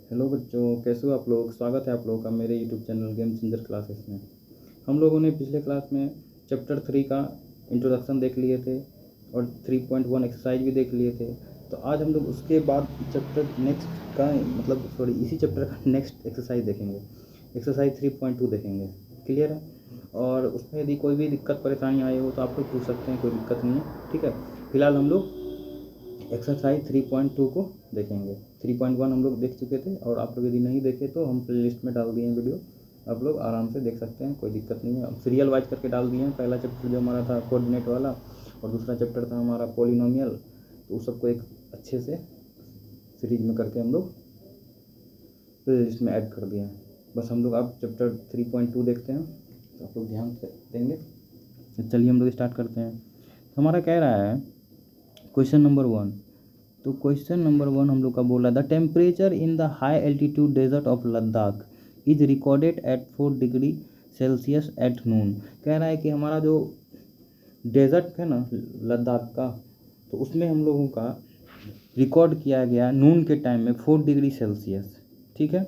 Hello बच्चों, कैसे हो आप लोग। स्वागत है आप लोगों का मेरे YouTube channel game changer classes में। हम लोगों ने पिछले क्लास में चैप्टर 3 का इंट्रोडक्शन देख लिए थे और 3.1 एक्सरसाइज भी देख लिए थे। तो आज हम लोग उसके बाद चैप्टर नेक्स्ट का इसी चैप्टर का नेक्स्ट एक्सरसाइज देखेंगे। एक्सरसाइज 3.2 देखेंगे। क्लियर है। और उसमें यदि कोई भी दिक्कत परेशानी आई हो तो आप लोग पूछ सकते हैं, कोई दिक्कत नहीं है। ठीक है। फिलहाल हम लोग एक्सरसाइज 3.2 को देखेंगे। 3.1 हम लोग देख चुके थे और आप लोग यदि नहीं देखे तो हम प्लेलिस्ट में डाल दिए हैं वीडियो, आप लोग आराम से देख सकते हैं, कोई दिक्कत नहीं है। अब सीरियल वाइज करके डाल दिए हैं। पहला चैप्टर जो हमारा था कोऑर्डिनेट वाला और दूसरा चैप्टर था हमारा पॉलिनोमियल, तो उस सबको एक अच्छे से सीरीज में करके हम लोग प्लेलिस्ट में ऐड कर दिए हैं। बस हम लोग अब चैप्टर 3.2 देखते हैं, तो आप लोग ध्यान से देंगे। तो चलिए हम लोग स्टार्ट करते हैं। हमारा कह रहा है क्वेश्चन नंबर 1। तो क्वेश्चन नंबर 1 हम लोग का बोला, the temperature in the high altitude desert of Ladakh is recorded at 4 degree Celsius at noon. कह रहा है कि हमारा जो डेजर्ट है ना लद्दाख का, तो उसमें हम लोगों का रिकॉर्ड किया गया नून के टाइम में 4 डिग्री सेल्सियस। ठीक है।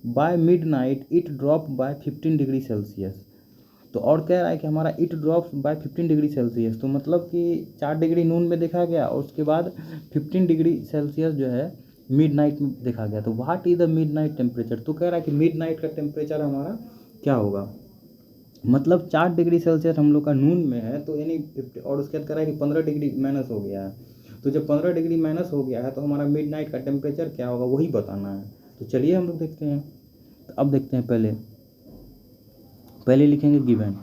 By midnight it drop by 15 degree Celsius. तो और कह रहा है कि हमारा it drops by 15 degree Celsius, तो मतलब कि 4 डिग्री नून में देखा गया और उसके बाद 15 डिग्री सेल्सियस जो है मिड नाइट में देखा गया। तो what is the mid night temperature. तो कह रहा है कि मिड नाइट का टेम्परेचर हमारा क्या होगा। मतलब 4 डिग्री सेल्सियस हम लोग का नून में है, तो यानी 50, और उसके बाद कह रहा है कि 15 डिग्री माइनस हो गया है। तो जब 15 डिग्री माइनस हो गया है तो हमारा मिड नाइट का टेम्परेचर क्या होगा वही बताना है। तो चलिए हम लोग देखते हैं। तो अब देखते हैं, पहले लिखेंगे गिवन।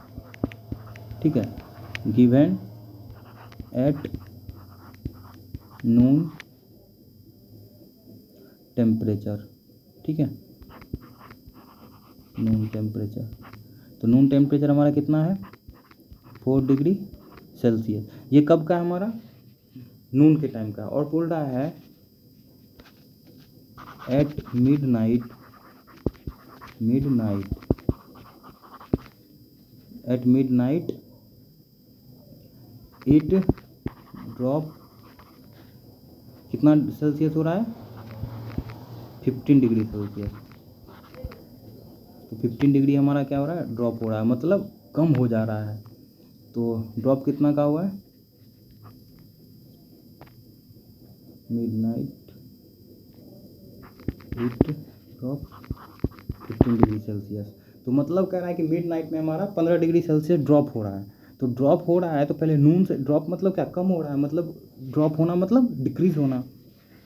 ठीक है। Given at noon temperature. ठीक है। नून टेम्परेचर, तो नून टेम्परेचर हमारा कितना है 4 डिग्री सेल्सियस। ये कब का है हमारा नून के टाइम का। और बोल रहा है at mid night it drop कितना सेल्सियस हो रहा है 15 डिग्री सेल्सियस। तो 15 डिग्री हमारा क्या हो रहा है ड्रॉप हो रहा है, मतलब कम हो जा रहा है। तो ड्रॉप कितना का हुआ है midnight it drop 15 degree Celsius. तो मतलब कह रहा है कि मिड नाइट में हमारा 15 डिग्री सेल्सियस ड्रॉप हो रहा है। तो ड्रॉप हो रहा है तो पहले नून से ड्रॉप मतलब क्या कम हो रहा है, मतलब ड्रॉप होना मतलब डिक्रीज होना।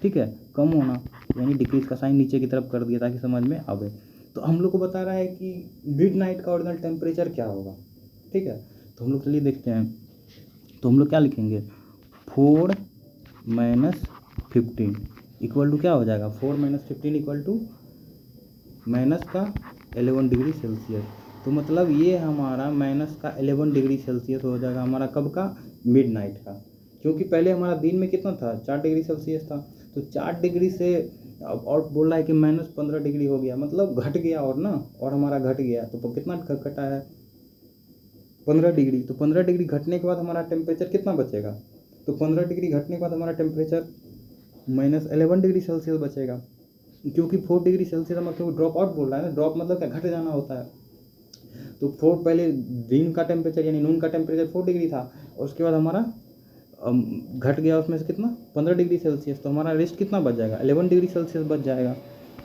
ठीक है। कम होना यानी डिक्रीज का साइन नीचे की तरफ कर दिया ताकि समझ में आवे। तो हम लोग को बता रहा है कि मिड नाइट का ओरिजिनल टेम्परेचर क्या होगा। ठीक है। तो हम लोग चलिए देखते हैं। तो हम लोग क्या लिखेंगे 4 माइनस 15 इक्वल टू क्या हो जाएगा 4 माइनस 15 इक्वल टू माइनस का 11 डिग्री सेल्सियस। तो मतलब ये हमारा माइनस का 11 डिग्री सेल्सियस हो जाएगा हमारा कब का मिड नाइट का। क्योंकि पहले हमारा दिन में कितना था 4 डिग्री सेल्सियस था। तो 4 डिग्री से और बोल रहा है कि -15 डिग्री हो गया, मतलब घट गया और ना, और हमारा घट गया। तो कितना घटा है 15 डिग्री। तो 15 डिग्री घटने के बाद हमारा टेम्परेचर कितना बचेगा। तो 15 डिग्री घटने के बाद हमारा टेम्परेचर -11 डिग्री सेल्सियस बचेगा। क्योंकि 4 डिग्री सेल्सियस हमारा क्योंकि ड्रॉप आउट बोल रहा है ना, ड्रॉप मतलब क्या घट जाना होता है। तो 4 पहले दिन का टेम्परेचर यानी नून का टेम्परेचर 4 डिग्री था और उसके बाद हमारा घट गया उसमें से कितना 15 डिग्री सेल्सियस। तो हमारा रेस्ट कितना बच जाएगा 11 डिग्री सेल्सियस बच जाएगा।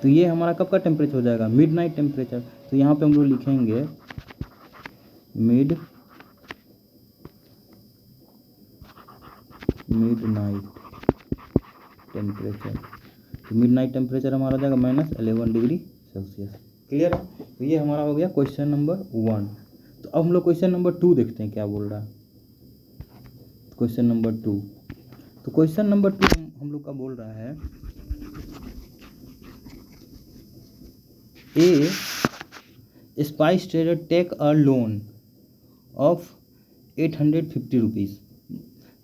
तो ये हमारा कब का टेम्परेचर हो जाएगा मिड नाइट टेम्परेचर। तो यहाँ पे हम लोग लिखेंगे मिड नाइट टेम्परेचर। तो मिड नाइट टेम्परेचर हमारा हो जाएगा -11 डिग्री सेल्सियस। क्लियर है। तो ये हमारा हो गया क्वेश्चन नंबर 1। तो अब हम लोग क्वेश्चन नंबर 2 देखते हैं क्या बोल रहा है। Question number 2। तो क्वेश्चन नंबर 2 हम लोग का बोल रहा है a spice trader take a loan of 850 rupees.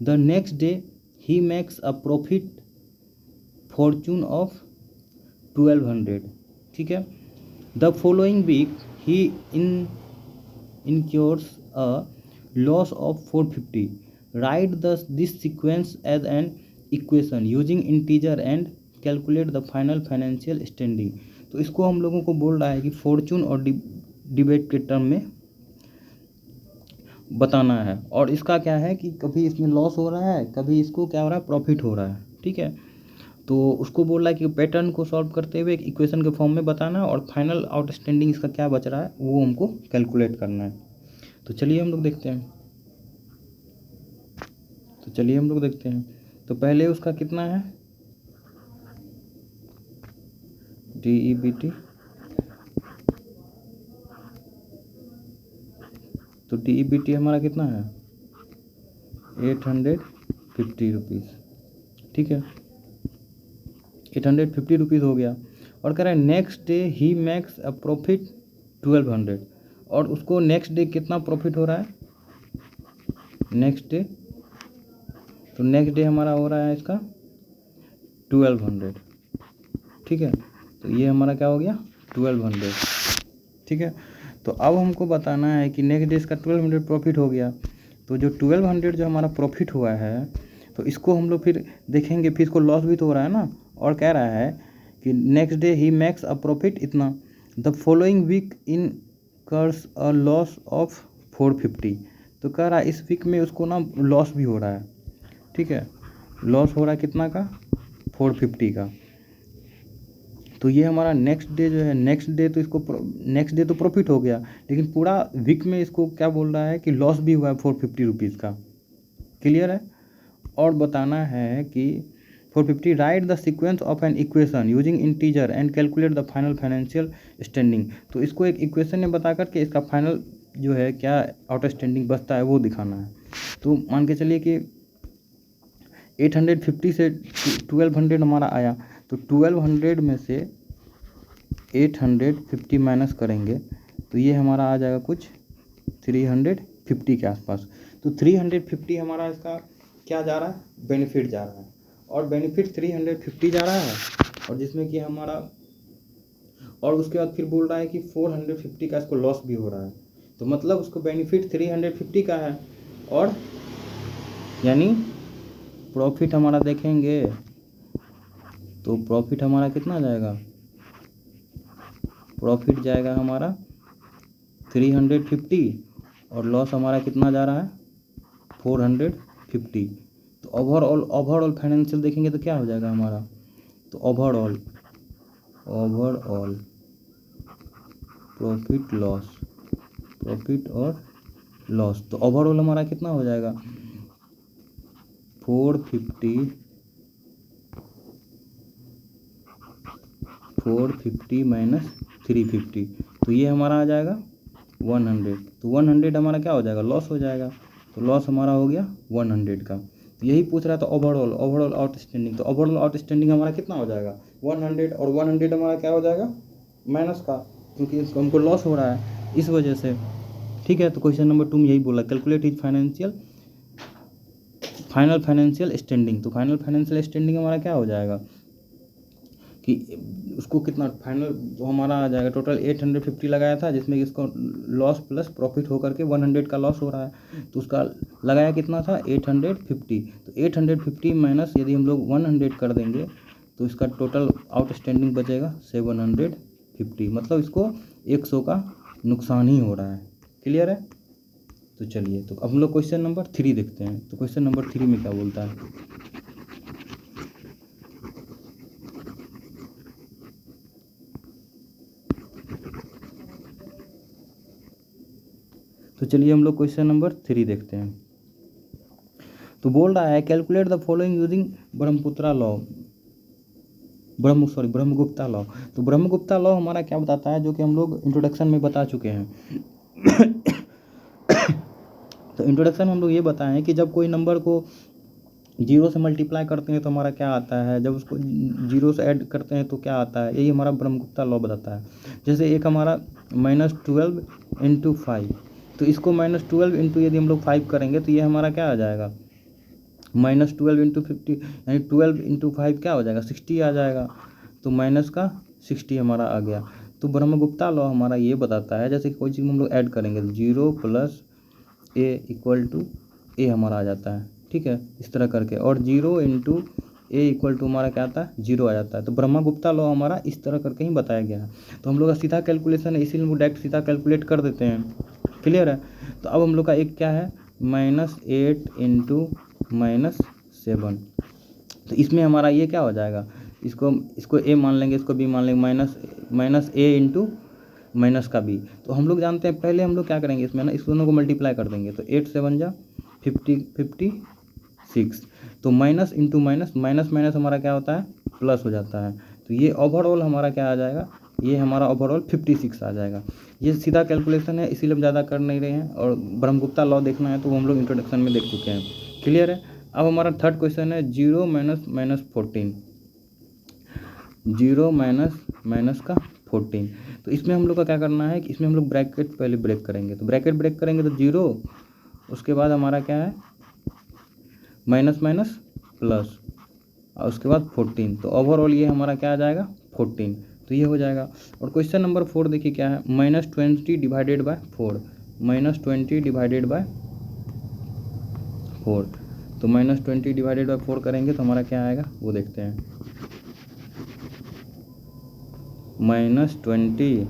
The next day he makes a profit fortune of 1200। ठीक है। The following week he incurs a loss of 450. Write this sequence as an equation using integer and calculate the final financial standing. तो इसको हम लोगों को बोल रहा है कि फॉर्चून और डिबेट के टर्म में बताना है। और इसका क्या है कि कभी इसमें लॉस हो रहा है, कभी इसको क्या हो रहा है, प्रॉफिट हो रहा है, ठीक है। तो उसको बोल रहा है कि पैटर्न को सॉल्व करते हुए एक इक्वेशन के फॉर्म में बताना और फाइनल आउटस्टैंडिंग इसका क्या बच रहा है वो हमको कैलकुलेट करना है। तो चलिए हम लोग देखते हैं। तो पहले उसका कितना है, DEBT। तो DEBT हमारा कितना है, 850 रुपीज़, ठीक है, 850 रुपीज़ हो गया। और कह रहा है next day he makes a profit 1200, और उसको नेक्स्ट डे कितना प्रॉफिट हो रहा है, नेक्स्ट डे, तो नेक्स्ट डे हमारा हो रहा है इसका 1200, ठीक है। तो ये हमारा क्या हो गया, 1200, ठीक है। तो अब हमको बताना है कि नेक्स्ट डे इसका 1200 प्रॉफिट हो गया। तो जो 1200 जो हमारा प्रॉफिट हुआ है, तो इसको हम लोग फिर देखेंगे, फिर इसको लॉस भी तो हो रहा है ना। और कह रहा है कि next day he makes a profit इतना, the following week incurs a loss of 450। तो कह रहा है इस वीक में उसको ना लॉस भी हो रहा है, ठीक है, लॉस हो रहा है कितना का, 450 का। तो ये हमारा नेक्स्ट डे जो है, नेक्स्ट डे तो इसको नेक्स्ट डे तो प्रॉफिट हो गया, लेकिन पूरा वीक में इसको क्या बोल रहा है कि लॉस भी हुआ है 450 रुपीज़ का। क्लियर है। और बताना है कि 450 right the sequence of an equation using integer and calculate the final financial standing. तो इसको एक इक्वेशन में बता करके इसका फाइनल जो है क्या आउटस्टैंडिंग बचता है वो दिखाना है। तो मान के चलिए कि 850 से 1200 हमारा आया, तो 1200 में से 850 माइनस करेंगे तो ये हमारा आ जाएगा कुछ 350 के आसपास। तो 350 हमारा इसका क्या जा रहा है, बेनिफिट जा रहा है, और बेनिफिट 350 जा रहा है, और जिसमें कि हमारा, और उसके बाद फिर बोल रहा है कि 450 का इसको लॉस भी हो रहा है। तो मतलब उसको बेनिफिट 350 का है, और यानी प्रॉफिट हमारा देखेंगे तो प्रॉफिट हमारा कितना जाएगा, प्रॉफिट जाएगा हमारा 350, और लॉस हमारा कितना जा रहा है 450। तो ओवरऑल फाइनेंशियल देखेंगे तो क्या हो जाएगा हमारा, तो ओवरऑल प्रॉफिट और लॉस, तो ओवरऑल हमारा कितना हो जाएगा 450 माइनस 350, तो ये हमारा आ जाएगा 100। तो 100 हमारा क्या हो जाएगा, लॉस हो जाएगा। तो लॉस हमारा हो गया 100 का। तो यही पूछ रहा था ओवरऑल आउटस्टैंडिंग। तो ओवरऑल आउटस्टैंडिंग हमारा कितना हो जाएगा 100, और 100 हमारा क्या हो जाएगा माइनस का, क्योंकि इसको हमको लॉस हो रहा है इस वजह से, ठीक है। तो क्वेश्चन नंबर 2 में यही बोला, calculate his final financial standing. तो फाइनल फाइनेंशियल स्टैंडिंग हमारा क्या हो जाएगा कि उसको कितना फाइनल तो हमारा आ जाएगा, टोटल 850 लगाया था, जिसमें कि इसको लॉस प्लस प्रॉफिट होकर के 100 का लॉस हो रहा है। तो उसका लगाया कितना था 850। तो 850 माइनस यदि हम लोग 100 कर देंगे तो इसका टोटल आउटस्टैंडिंग बचेगा 750, मतलब इसको 100 का नुकसान ही हो रहा है। क्लियर है। तो चलिए, तो अब हम लोग क्वेश्चन नंबर 3 देखते हैं। तो क्वेश्चन नंबर 3 में क्या बोलता है, तो चलिए हम लोग क्वेश्चन नंबर 3 देखते हैं। तो बोल रहा है calculate the following using Brahmagupta law. तो ब्रह्मगुप्ता लॉ हमारा क्या बताता है, जो कि हम लोग इंट्रोडक्शन में बता चुके हैं। तो इंट्रोडक्शन में हम लोग ये बताएं हैं कि जब कोई नंबर को 0 से मल्टीप्लाई करते हैं तो हमारा क्या आता है, जब उसको 0 से ऐड करते हैं तो क्या आता है, यही हमारा ब्रह्मगुप्ता लॉ बताता है। जैसे एक हमारा -12 × 5, तो इसको -12 इंटू यदि हम लोग 5 करेंगे तो ये हमारा क्या आ जाएगा -12 × 50, यानी 12 × 5 क्या हो जाएगा 60 आ जाएगा। तो माइनस का 60 हमारा आ गया। तो ब्रह्मगुप्ता लॉ हमारा ये बताता है, जैसे कोई चीज़ हम लोग ऐड करेंगे तो 0 + a = a हमारा आ जाता है, ठीक है, इस तरह करके। और 0 × ए इक्वल टू हमारा क्या आता है 0 आ जाता है। तो ब्रह्मगुप्ता लॉ हमारा इस तरह करके ही बताया गया है। तो हम लोग का सीधा कैलकुलेशन है, इसीलिए हम लोग डायरेक्ट सीधा कैलकुलेट कर देते हैं। क्लियर है। तो अब हम लोग का एक क्या है -8 इंटू -7। तो इसमें हमारा ये क्या हो जाएगा, इसको ए मान लेंगे, इसको बी मान लेंगे, माइनस ए इंटू माइनस का बी। तो हम लोग जानते हैं पहले हम लोग क्या करेंगे इसमें ना, इस दोनों को मल्टीप्लाई कर देंगे। तो 8 7 जा 56। तो minus into minus, minus minus हमारा क्या होता है प्लस हो जाता है। तो ये ओवरऑल हमारा क्या आ जाएगा, ये हमारा ओवरऑल 56 आ जाएगा। ये सीधा कैलकुलेशन है, इसीलिए हम ज़्यादा कर नहीं रहे हैं। और ब्रह्मगुप्ता लॉ देखना है तो वो हम लोग इंट्रोडक्शन में देख चुके हैं। क्लियर है। अब हमारा थर्ड क्वेश्चन है 0 माइनस 14, 0 माइनस का 14। तो इसमें हम लोग का क्या करना है कि इसमें हम लोग ब्रैकेट पहले ब्रेक करेंगे। तो ब्रैकेट ब्रेक करेंगे तो 0, उसके बाद हमारा क्या है माइनस माइनस प्लस, और उसके बाद 14। तो ओवरऑल ये हमारा क्या आ जाएगा 14। तो ये हो जाएगा। और क्वेश्चन नंबर 4 देखिए क्या है, -20 डिवाइडेड बाय 4, -20 डिवाइडेड बाय 4। तो -20 डिवाइडेड बाय 4 करेंगे तो हमारा क्या आएगा वो देखते हैं। -20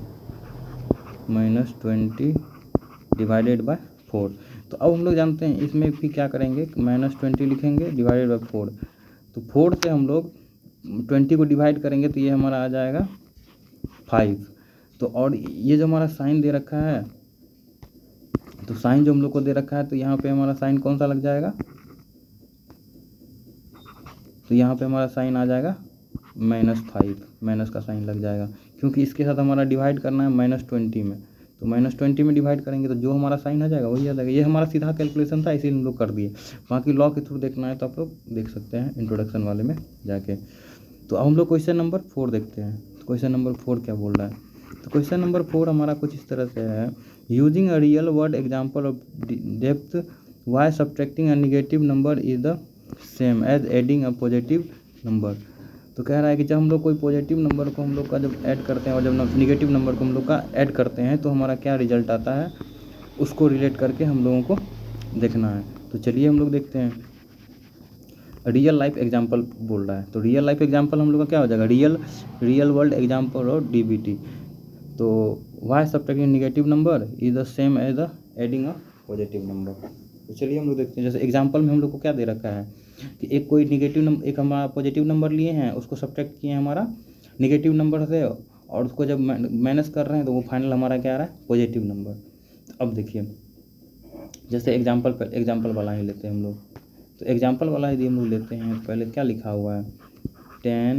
डिवाइडेड बाय 4। तो अब हम लोग जानते हैं इसमें भी क्या करेंगे, -20 लिखेंगे डिवाइडेड बाय 4। तो 4 से हम लोग 20 को डिवाइड करेंगे तो ये हमारा आ जाएगा 5। तो और ये जो हमारा साइन दे रखा है, तो साइन जो हम लोग को दे रखा है, तो यहाँ पे हमारा साइन कौन सा लग जाएगा, तो यहाँ पे हमारा साइन आ जाएगा -5, माइनस का साइन लग जाएगा, क्योंकि इसके साथ हमारा डिवाइड करना है -20 में। तो -20 में डिवाइड करेंगे तो जो हमारा साइन आ जाएगा वही आ जाएगा। ये हमारा सीधा कैलकुलेशन था, इसीलिए हम लोग कर दिए। बाकी लॉ के थ्रू देखना है तो आप लोग देख सकते हैं इंट्रोडक्शन वाले में जाके। तो अब हम लोग क्वेश्चन नंबर 4 देखते हैं। तो क्वेश्चन नंबर 4 क्या बोल रहा है, तो क्वेश्चन नंबर 4 हमारा कुछ इस तरह से है, using a real word example of depth why subtracting a negative number is the same as adding a positive number. तो कह रहा है कि जब हम लोग कोई पॉजिटिव नंबर को हम लोग का जब ऐड करते हैं और जब निगेटिव नंबर को हम लोग का ऐड करते हैं तो हमारा क्या रिजल्ट आता है, उसको रिलेट करके हम लोगों को देखना है। तो चलिए हम लोग देखते हैं। रियल लाइफ एग्जाम्पल बोल रहा है, तो रियल लाइफ एग्जाम्पल हम लोग का क्या हो जाएगा, रियल वर्ल्ड एग्जाम्पल और DBT। तो why subtracting negative number is the same as the adding a positive number. तो चलिए हम लोग देखते हैं। जैसे एग्जाम्पल में हम लोग को क्या दे रखा है कि एक कोई निगेटिव नंबर, एक हमारा पॉजिटिव नंबर लिए हैं, उसको सब्ट्रैक्ट किए हैं हमारा निगेटिव नंबर से, और उसको जब माइनस कर रहे हैं तो वो फाइनल हमारा क्या आ रहा है पॉजिटिव नंबर। तो अब देखिए, जैसे एग्जाम्पल वाला ही लेते हैं हम लोग। तो एग्जाम्पल वाला यदि हम लोग लेते हैं, पहले क्या लिखा हुआ है 10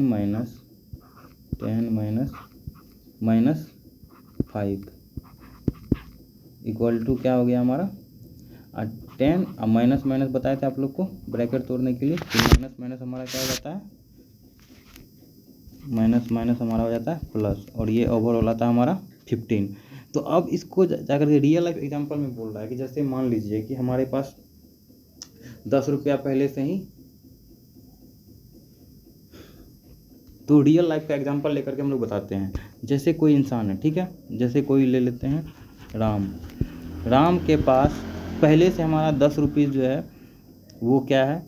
माइनस 5 इक्वल टू क्या हो गया हमारा 10। अब माइनस माइनस बताए थे आप लोग को ब्रैकेट तोड़ने के लिए, तो माइनस माइनस हमारा क्या हो जाता है, माइनस माइनस हमारा हो जाता है प्लस, और ये ओवरऑल आता है हमारा 15। तो अब इसको जाकर के रियल लाइफ एग्जांपल में बोल रहा है कि जैसे मान लीजिए कि हमारे पास 10 रुपया पहले से ही, तो रियल लाइफ का एग्जांपल लेकर के हम लोग बताते हैं। जैसे कोई इंसान है, ठीक है, जैसे कोई ले लेते हैं राम के पास पहले से हमारा 10 रुपये जो है वो क्या है,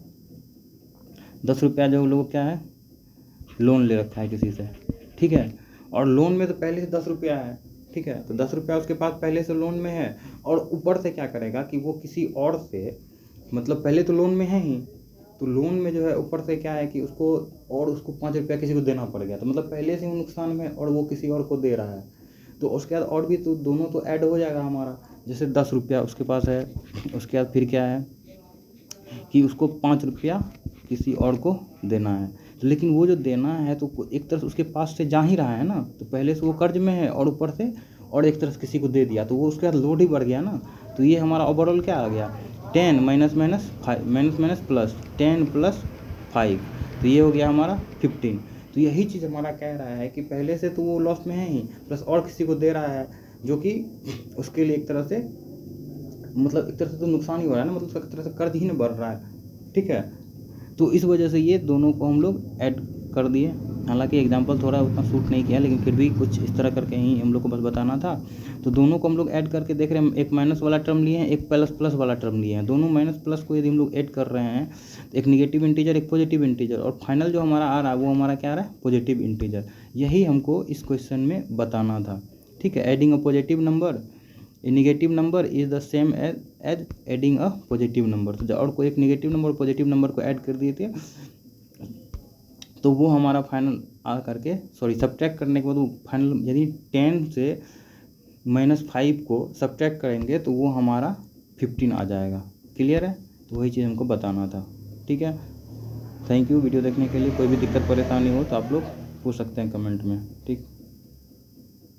10 रुपया जो लोग क्या है लोन ले रखा है किसी से, ठीक है, और लोन में तो पहले से 10 रुपया है, ठीक है, तो 10 रुपया उसके पास पहले से लोन में है, और ऊपर से क्या करेगा कि वो किसी और से, मतलब पहले तो लोन में है ही, तो लोन में जो है ऊपर से क्या है कि उसको 5 रुपया किसी को देना पड़ गया, तो मतलब पहले से वो नुकसान में और वो किसी और को दे रहा है। तो उसके बाद और भी तो दोनों तो ऐड हो जाएगा हमारा। जैसे 10 रुपया उसके पास है, उसके बाद फिर क्या है कि उसको 5 रुपया किसी और को देना है, लेकिन वो जो देना है तो एक तरफ उसके पास से जा ही रहा है ना, तो पहले से वो कर्ज में है और ऊपर से और एक तरफ किसी को दे दिया, तो वो उसके बाद लोड ही बढ़ गया ना। तो ये हमारा ओवरऑल क्या आ गया 10 माइनस प्लस 10 प्लस 5, तो ये हो गया हमारा 15। तो यही चीज़ हमारा कह रहा है कि पहले से तो वो लॉस में है ही, प्लस और किसी को दे रहा है, जो कि उसके लिए एक तरह से तो नुकसान ही हो रहा है ना, मतलब एक तरह से कर्ज ही ना बढ़ रहा है, ठीक है। तो इस वजह से ये दोनों को हम लोग ऐड कर दिए। हालांकि एग्जाम्पल थोड़ा उतना सूट नहीं किया, लेकिन फिर भी कुछ इस तरह करके ही हम लोग को बस बताना था। तो दोनों को हम लोग ऐड करके देख रहे हैं, एक माइनस वाला टर्म लिए हैं, एक प्लस प्लस वाला टर्म लिए हैं। दोनों माइनस प्लस को यदि हम लोग ऐड कर रहे हैं, एक निगेटिव इंटीजर एक पॉजिटिव इंटीजर, और फाइनल जो हमारा आ रहा है वो हमारा क्या आ रहा है, पॉजिटिव इंटीजर। यही हमको इस क्वेश्चन में बताना था। ठीक है, adding a positive number, a negative number is the same as adding a positive number. तो और कोई एक निगेटिव नंबर और पॉजिटिव नंबर को ऐड कर दिए थे, तो वो हमारा फाइनल आ करके सब्ट्रैक्ट करने के बाद वो फाइनल, यदि 10 से -5 को सब्ट्रैक्ट करेंगे तो वो हमारा 15 आ जाएगा। क्लियर है? तो वही चीज़ हमको बताना था। ठीक है, थैंक यू वीडियो देखने के लिए। कोई भी दिक्कत परेशानी हो तो आप लोग पूछ सकते हैं कमेंट में। ठीक।